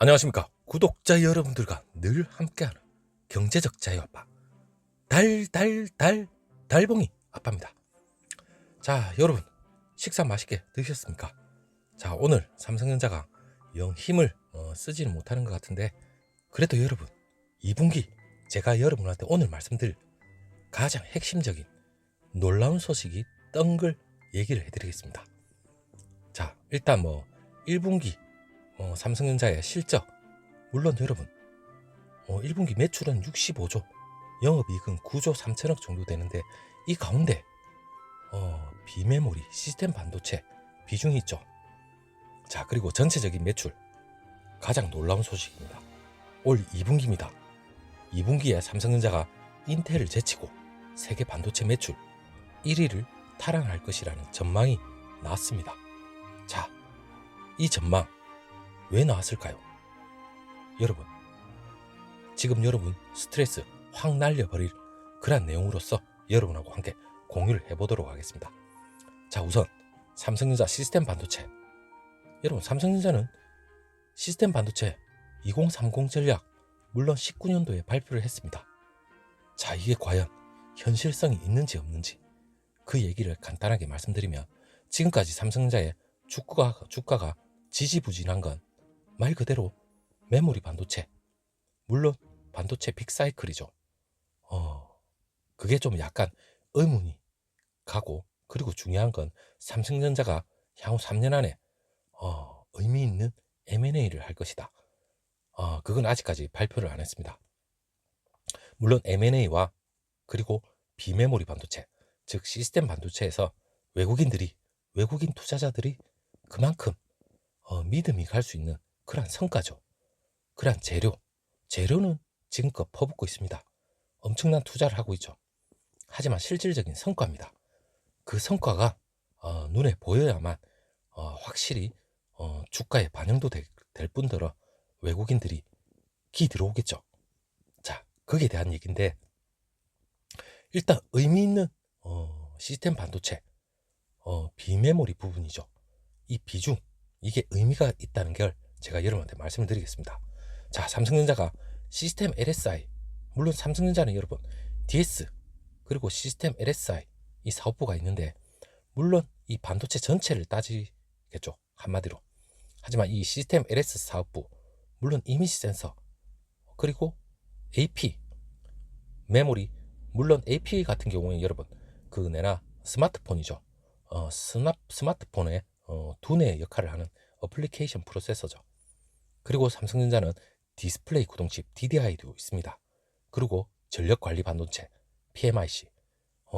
안녕하십니까. 구독자 여러분들과 늘 함께하는 경제적 자유아빠 달봉이 아빠입니다. 자, 여러분 식사 맛있게 드셨습니까? 자, 오늘 삼성전자가 영 힘을 쓰지는 못하는 것 같은데, 그래도 여러분 2분기 제가 여러분한테 오늘 말씀드릴 가장 핵심적인 놀라운 소식이 뜬글 얘기를 해드리겠습니다. 자, 일단 1분기 삼성전자의 실적, 물론 여러분 1분기 매출은 65조, 영업이익은 9조 3천억 정도 되는데, 이 가운데 비메모리 시스템 반도체 비중이 있죠. 자, 그리고 전체적인 매출, 가장 놀라운 소식입니다. 올 2분기입니다. 2분기에 삼성전자가 인텔을 제치고 세계 반도체 매출 1위를 탈환할 것이라는 전망이 나왔습니다. 자, 이 전망 왜 나왔을까요? 여러분, 지금 여러분 스트레스 확 날려버릴 그런 내용으로서 여러분하고 함께 공유를 해보도록 하겠습니다. 자, 우선 삼성전자 시스템 반도체. 여러분, 삼성전자는 시스템 반도체 2030 전략, 물론 19년도에 발표를 했습니다. 자, 이게 과연 현실성이 있는지 없는지 그 얘기를 간단하게 말씀드리면, 지금까지 삼성전자의 주가가 지지부진한 건 말 그대로 메모리 반도체, 물론 반도체 빅사이클이죠. 그게 좀 약간 의문이 가고, 그리고 중요한 건 삼성전자가 향후 3년 안에 의미 있는 M&A를 할 것이다. 그건 아직까지 발표를 안 했습니다. 물론 M&A와 그리고 비메모리 반도체, 즉 시스템 반도체에서 외국인 투자자들이 그만큼 믿음이 갈 수 있는 그러한 성과죠. 그러한 재료는 지금껏 퍼붓고 있습니다. 엄청난 투자를 하고 있죠. 하지만 실질적인 성과입니다. 그 성과가 눈에 보여야만 확실히 주가에 반영도 될 뿐더러 외국인들이 기 들어오겠죠. 자, 거기에 대한 얘기인데, 일단 의미 있는 시스템 반도체 비메모리 부분이죠. 이 비중, 이게 의미가 있다는 걸 제가 여러분한테 말씀을 드리겠습니다. 자, 삼성전자가 시스템 LSI, 물론 삼성전자는 여러분 DS 그리고 시스템 LSI 이 사업부가 있는데, 물론 이 반도체 전체를 따지겠죠, 한마디로. 하지만 이 시스템 LS 사업부, 물론 이미지 센서 그리고 AP 메모리, 물론 AP 같은 경우에 여러분 스마트폰이죠. 스마트폰의 두뇌의 역할을 하는 어플리케이션 프로세서죠. 그리고 삼성전자는 디스플레이 구동칩 DDI도 있습니다. 그리고 전력관리 반도체 PMIC,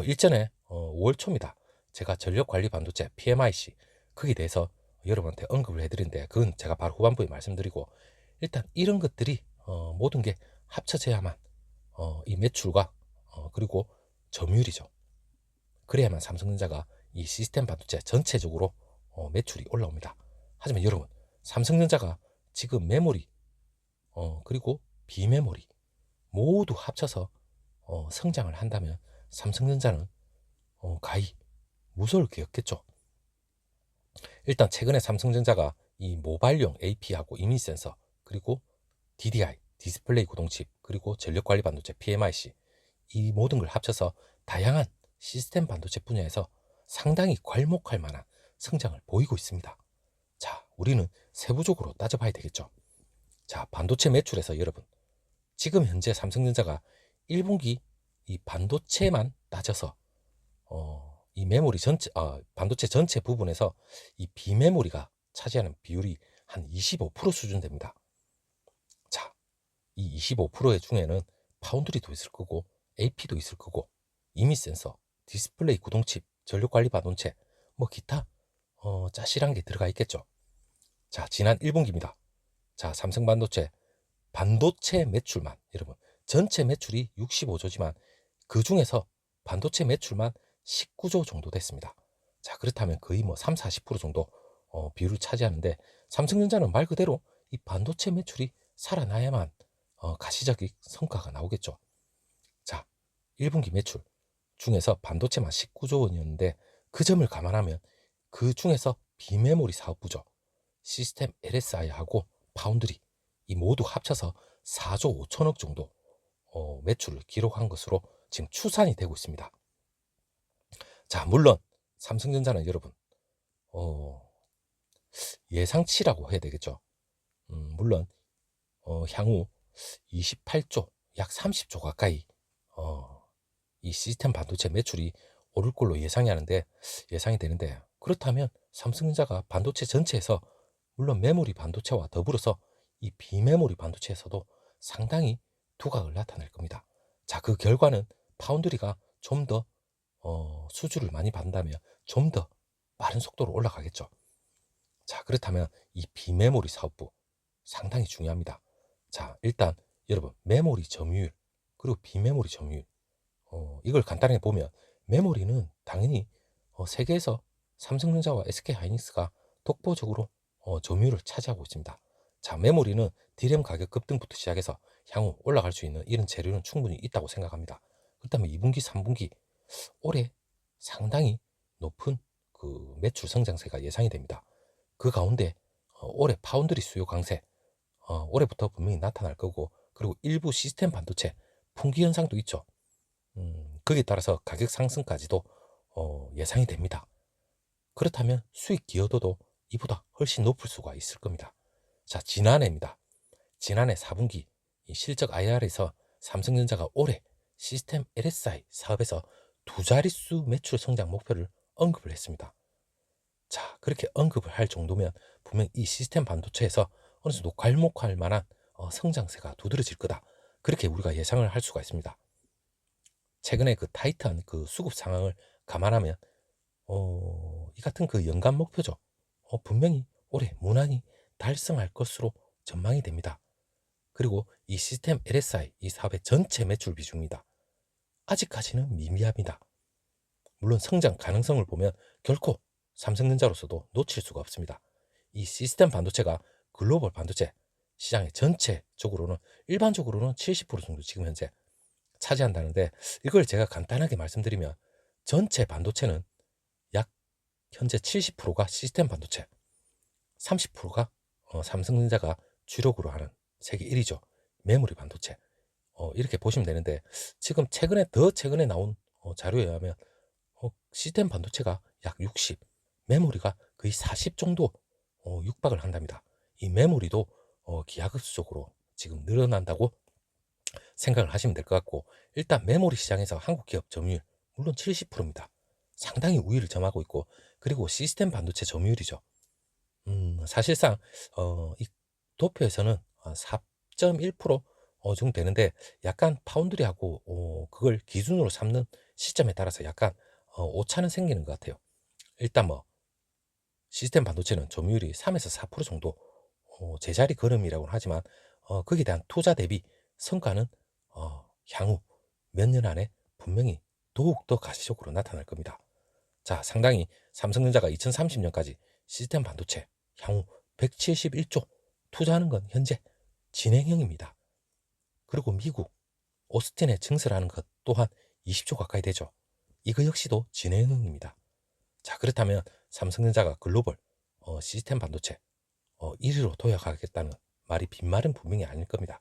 일전에 5월 초입니다. 제가 전력관리 반도체 PMIC 거기에 대해서 여러분한테 언급을 해드린데, 그건 제가 바로 후반부에 말씀드리고, 일단 이런 것들이 모든 게 합쳐져야만 이 매출과 그리고 점유율이죠. 그래야만 삼성전자가 이 시스템 반도체 전체적으로 매출이 올라옵니다. 하지만 여러분, 삼성전자가 지금 메모리 그리고 비메모리 모두 합쳐서 성장을 한다면 삼성전자는 가히 무서울 게 없겠죠. 일단 최근에 삼성전자가 이 모바일용 AP하고 이미지 센서 그리고 DDI 디스플레이 구동칩 그리고 전력관리 반도체 PMIC 이 모든 걸 합쳐서 다양한 시스템 반도체 분야에서 상당히 괄목할 만한 성장을 보이고 있습니다. 자, 우리는 세부적으로 따져봐야 되겠죠. 자, 반도체 매출에서 여러분, 지금 현재 삼성전자가 1분기 이 반도체만 따져서 이 메모리 전체 반도체 전체 부분에서 이 비메모리가 차지하는 비율이 한 25% 수준 됩니다. 자, 이 25%의 중에는 파운드리도 있을 거고 AP도 있을 거고 이미지 센서, 디스플레이 구동칩, 전력관리 반도체, 기타 짜실한 게 들어가 있겠죠. 자, 지난 1분기입니다. 자, 삼성 반도체 매출만, 여러분 전체 매출이 65조지만 그 중에서 반도체 매출만 19조 정도 됐습니다. 자, 그렇다면 거의 30-40% 정도 비율을 차지하는데, 삼성전자는 말 그대로 이 반도체 매출이 살아나야만 가시적인 성과가 나오겠죠. 자, 1분기 매출 중에서 반도체만 19조 원이었는데, 그 점을 감안하면 그 중에서 비메모리 사업부죠. 시스템 LSI하고 파운드리 이 모두 합쳐서 4조 5천억 정도 매출을 기록한 것으로 지금 추산이 되고 있습니다. 자, 물론 삼성전자는 여러분 예상치라고 해야 되겠죠. 물론 향후 28조, 약 30조 가까이 이 시스템 반도체 매출이 오를 걸로 예상이 되는데, 그렇다면 삼성전자가 반도체 전체에서 물론 메모리 반도체와 더불어서 이 비메모리 반도체에서도 상당히 두각을 나타낼 겁니다. 자, 그 결과는 파운드리가 좀 더 수주를 많이 받는다면 좀 더 빠른 속도로 올라가겠죠. 자, 그렇다면 이 비메모리 사업부 상당히 중요합니다. 자, 일단 여러분, 메모리 점유율 그리고 비메모리 점유율, 이걸 간단하게 보면 메모리는 당연히 세계에서 삼성전자와 SK하이닉스가 독보적으로 점유율을 차지하고 있습니다. 자, 메모리는 D램 가격 급등부터 시작해서 향후 올라갈 수 있는 이런 재료는 충분히 있다고 생각합니다. 그렇다면 2분기, 3분기 올해 상당히 높은 그 매출 성장세가 예상이 됩니다. 그 가운데 올해 파운드리 수요 강세 올해부터 분명히 나타날 거고, 그리고 일부 시스템 반도체 풍기 현상도 있죠. 거기에 따라서 가격 상승까지도 예상이 됩니다. 그렇다면 수익 기여도도 이보다 훨씬 높을 수가 있을 겁니다. 자, 지난해입니다. 지난해 4분기 이 실적 IR에서 삼성전자가 올해 시스템 LSI 사업에서 두 자릿수 매출 성장 목표를 언급을 했습니다. 자, 그렇게 언급을 할 정도면 분명 이 시스템 반도체에서 어느 정도 괄목할 만한 성장세가 두드러질 거다, 그렇게 우리가 예상을 할 수가 있습니다. 최근에 그 타이트한 그 수급 상황을 감안하면 이 같은 그 연간 목표죠. 분명히 올해 무난히 달성할 것으로 전망이 됩니다. 그리고 이 시스템 LSI 이 사업의 전체 매출 비중입니다. 아직까지는 미미합니다. 물론 성장 가능성을 보면 결코 삼성전자로서도 놓칠 수가 없습니다. 이 시스템 반도체가 글로벌 반도체 시장의 전체적으로는 일반적으로는 70% 정도 지금 현재 차지한다는데, 이걸 제가 간단하게 말씀드리면 전체 반도체는 약 현재 70%가 시스템 반도체, 30%가 삼성전자가 주력으로 하는 세계 1위죠. 메모리 반도체. 이렇게 보시면 되는데, 지금 최근에 나온 자료에 의하면 시스템 반도체가 약 60, 메모리가 거의 40 정도 육박을 한답니다. 이 메모리도 기하급수적으로 지금 늘어난다고 생각을 하시면 될 것 같고, 일단 메모리 시장에서 한국 기업 점유율 물론 70%입니다. 상당히 우위를 점하고 있고, 그리고 시스템 반도체 점유율이죠. 사실상 이 도표에서는 4.1% 정도 되는데, 약간 파운드리하고 그걸 기준으로 삼는 시점에 따라서 약간 오차는 생기는 것 같아요. 일단 뭐 시스템 반도체는 점유율이 3에서 4% 정도 제자리 걸음이라고는 하지만 거기에 대한 투자 대비 성과는 향후 몇 년 안에 분명히 더욱더 가시적으로 나타날 겁니다. 자, 상당히 삼성전자가 2030년까지 시스템 반도체 향후 171조 투자하는 건 현재 진행형입니다. 그리고 미국 오스틴에 증설하는 것 또한 20조 가까이 되죠. 이거 역시도 진행형입니다. 자, 그렇다면 삼성전자가 글로벌 시스템 반도체 1위로 도약하겠다는 말이 빈말은 분명히 아닐 겁니다.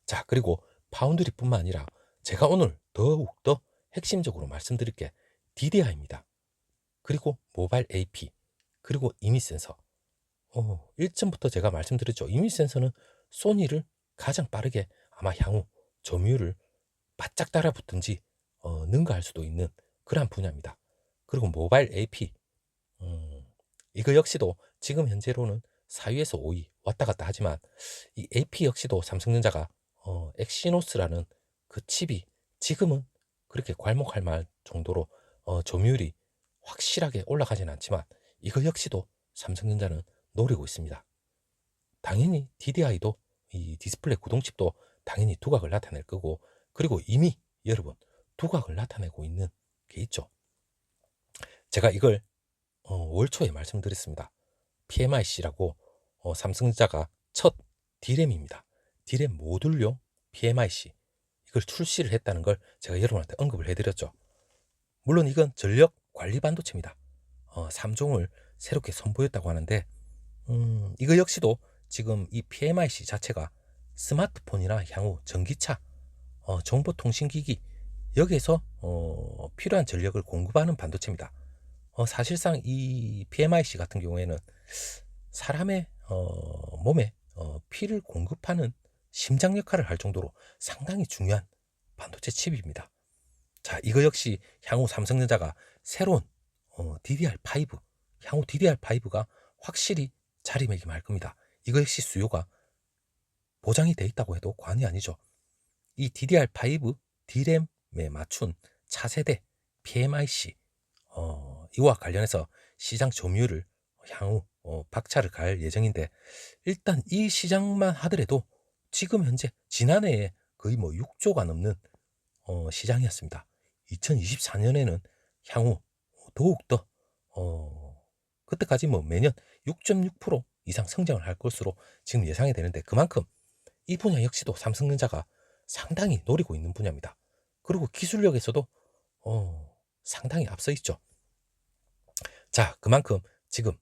자, 그리고 파운드리뿐만 아니라 제가 오늘 더욱더 핵심적으로 말씀드릴 게 DDI입니다. 그리고 모바일 AP, 그리고 이미지 센서. 일전부터 제가 말씀드렸죠. 이미지 센서는 소니를 가장 빠르게 아마 향후 점유율을 바짝 따라붙든지 능가할 수도 있는 그러한 분야입니다. 그리고 모바일 AP, 이거 역시도 지금 현재로는 4위에서 5위 왔다 갔다 하지만, 이 AP 역시도 삼성전자가 엑시노스라는 그 칩이 지금은 그렇게 괄목할 만 정도로 점유율이 확실하게 올라가진 않지만, 이거 역시도 삼성전자는 노리고 있습니다. 당연히 DDI도 이 디스플레이 구동칩도 당연히 두각을 나타낼 거고, 그리고 이미 여러분 두각을 나타내고 있는 게 있죠. 제가 이걸 월 초에 말씀드렸습니다. PMIC라고 삼성전자가 첫 D램입니다. D램 모듈용 PMIC 이걸 출시를 했다는 걸 제가 여러분한테 언급을 해드렸죠. 물론 이건 전력 관리 반도체입니다. 3종을 새롭게 선보였다고 하는데, 이거 역시도 지금 이 PMIC 자체가 스마트폰이나 향후 전기차, 정보통신기기 여기에서 필요한 전력을 공급하는 반도체입니다. 사실상 이 PMIC 같은 경우에는 사람의 몸에 피를 공급하는 심장 역할을 할 정도로 상당히 중요한 반도체 칩입니다. 자, 이거 역시 향후 삼성전자가 새로운 DDR5, 향후 DDR5가 확실히 자리매김할 겁니다. 이거 역시 수요가 보장이 돼 있다고 해도 과언이 아니죠. 이 DDR5 D램에 맞춘 차세대 PMIC 이와 관련해서 시장 점유율을 향후 박차를 갈 예정인데, 일단 이 시장만 하더라도 지금 현재 지난해에 거의 6조가 넘는 시장이었습니다. 2024년에는 향후 더욱더 그때까지 매년 6.6% 이상 성장을 할 것으로 지금 예상이 되는데, 그만큼 이 분야 역시도 삼성전자가 상당히 노리고 있는 분야입니다. 그리고 기술력에서도 상당히 앞서 있죠. 자, 그만큼 지금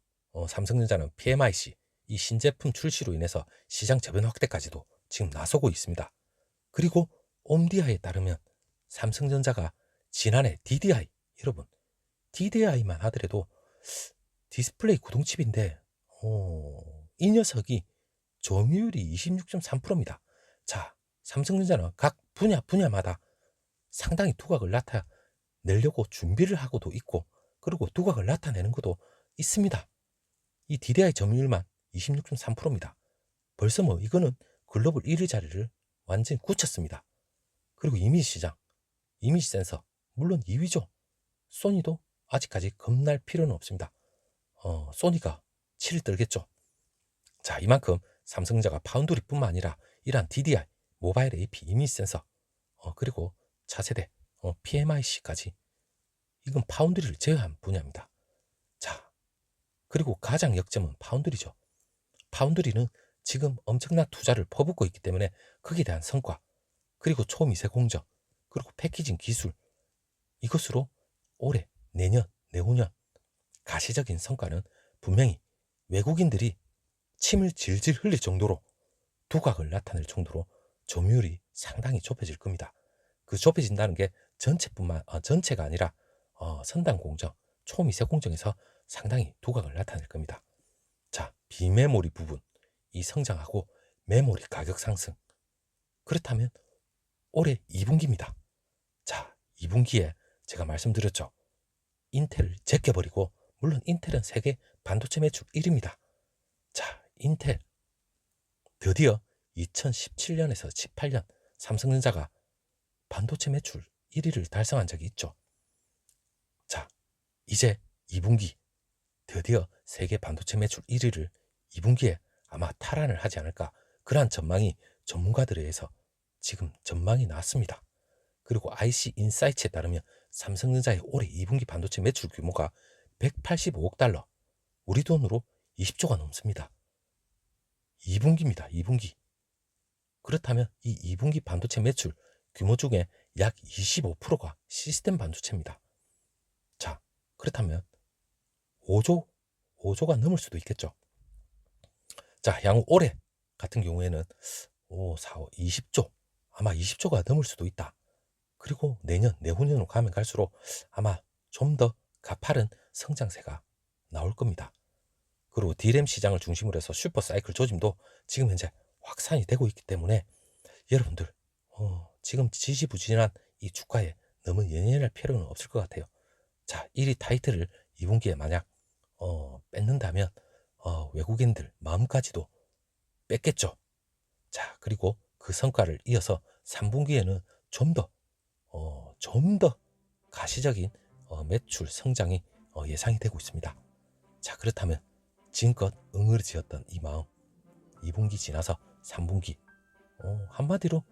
삼성전자는 PMIC 이 신제품 출시로 인해서 시장 저변 확대까지도 지금 나서고 있습니다. 그리고 옴디아에 따르면 삼성전자가 지난해 DDI, 여러분 DDI만 하더라도 디스플레이 구동칩인데 이 녀석이 점유율이 26.3%입니다. 자, 삼성전자는 각 분야마다 상당히 두각을 나타내려고 준비를 하고도 있고, 그리고 두각을 나타내는 것도 있습니다. 이 DDI 점유율만 26.3%입니다. 벌써 이거는 글로벌 1위 자리를 완전히 굳혔습니다. 그리고 이미지 시장, 이미지 센서 물론 2위죠. 소니도 아직까지 겁날 필요는 없습니다. 소니가 치를 떨겠죠. 자, 이만큼 삼성전자가 파운드리뿐만 아니라 이러한 DDI, 모바일 AP, 이미지 센서, 그리고 차세대 PMIC까지 이건 파운드리를 제외한 분야입니다. 자, 그리고 가장 역점은 파운드리죠. 파운드리는 지금 엄청난 투자를 퍼붓고 있기 때문에 거기에 대한 성과, 그리고 초미세 공정, 그리고 패키징 기술, 이것으로 올해, 내년, 내후년 가시적인 성과는 분명히 외국인들이 침을 질질 흘릴 정도로 두각을 나타낼 정도로 점유율이 상당히 좁혀질 겁니다. 그 좁혀진다는 게 전체가 아니라 선단 공정, 초미세 공정에서 상당히 두각을 나타낼 겁니다. 자, 비메모리 부분 이 성장하고 메모리 가격 상승, 그렇다면 올해 2분기입니다. 자, 2분기에 제가 말씀드렸죠. 인텔을 제껴버리고, 물론 인텔은 세계 반도체 매출 1위입니다. 자, 인텔 드디어 2017년에서 18년 삼성전자가 반도체 매출 1위를 달성한 적이 있죠. 자, 이제 2분기 드디어 세계 반도체 매출 1위를 2분기에 아마 탈환을 하지 않을까, 그러한 전망이 전문가들에 의해서 지금 전망이 나왔습니다. 그리고 IC 인사이츠에 따르면 삼성전자의 올해 2분기 반도체 매출 규모가 185억 달러, 우리 돈으로 20조가 넘습니다. 2분기입니다. 2분기. 그렇다면 이 2분기 반도체 매출 규모 중에 약 25%가 시스템 반도체입니다. 자, 그렇다면 5조가 넘을 수도 있겠죠. 자, 향후 올해 같은 경우에는 20조, 아마 20조가 넘을 수도 있다. 그리고 내년, 내후년으로 가면 갈수록 아마 좀 더 가파른 성장세가 나올 겁니다. 그리고 D램 시장을 중심으로 해서 슈퍼사이클 조짐도 지금 현재 확산이 되고 있기 때문에 여러분들 지금 지지부진한 이 주가에 너무 연연할 필요는 없을 것 같아요. 자, 1위 타이틀을 2분기에 만약 뺏는다면 외국인들 마음까지도 뺏겠죠. 자, 그리고 그 성과를 이어서 3분기에는 좀 더 가시적인 매출 성장이 예상이 되고 있습니다. 자, 그렇다면 지금껏 응어리지었던 이 마음 2분기 지나서 3분기 한마디로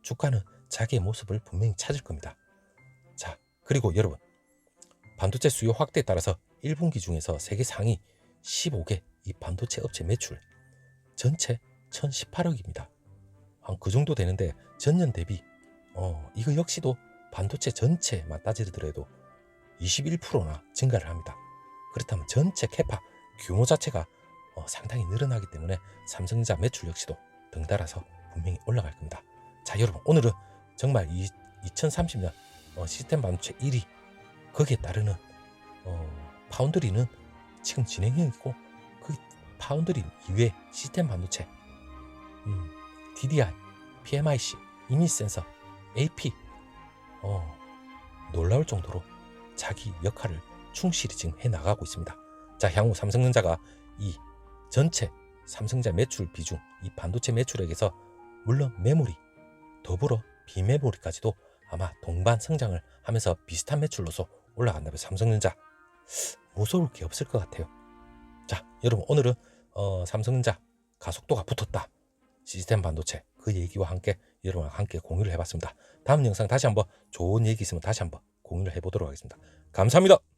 주가는 자기의 모습을 분명히 찾을 겁니다. 자, 그리고 여러분, 반도체 수요 확대에 따라서 1분기 중에서 세계 상위 15개 이 반도체 업체 매출 전체 1018억입니다. 한 그 정도 되는데 전년 대비 이거 역시도 반도체 전체만 따지더라도 21%나 증가를 합니다. 그렇다면 전체 캐파 규모 자체가 상당히 늘어나기 때문에 삼성전자 매출 역시도 덩달아서 분명히 올라갈 겁니다. 자, 여러분, 오늘은 정말 2030년 시스템 반도체 1위, 거기에 따르는 파운드리는 지금 진행형이고, 그 파운드리 이외에 시스템 반도체, DDI, PMIC, 이미지 센서, AP, 놀라울 정도로 자기 역할을 충실히 지금 해나가고 있습니다. 자, 향후 삼성전자가 이 전체 삼성전자 매출 비중, 이 반도체 매출액에서 물론 메모리, 더불어 비메모리까지도 아마 동반 성장을 하면서 비슷한 매출로서 올라간다면 삼성전자 무서울 게 없을 것 같아요. 자, 여러분, 오늘은 삼성전자 가속도가 붙었다, 시스템 반도체, 그 얘기와 함께 여러분과 함께 공유를 해봤습니다. 다음 영상 다시 한번 좋은 얘기 있으면 다시 한번 공유를 해보도록 하겠습니다. 감사합니다.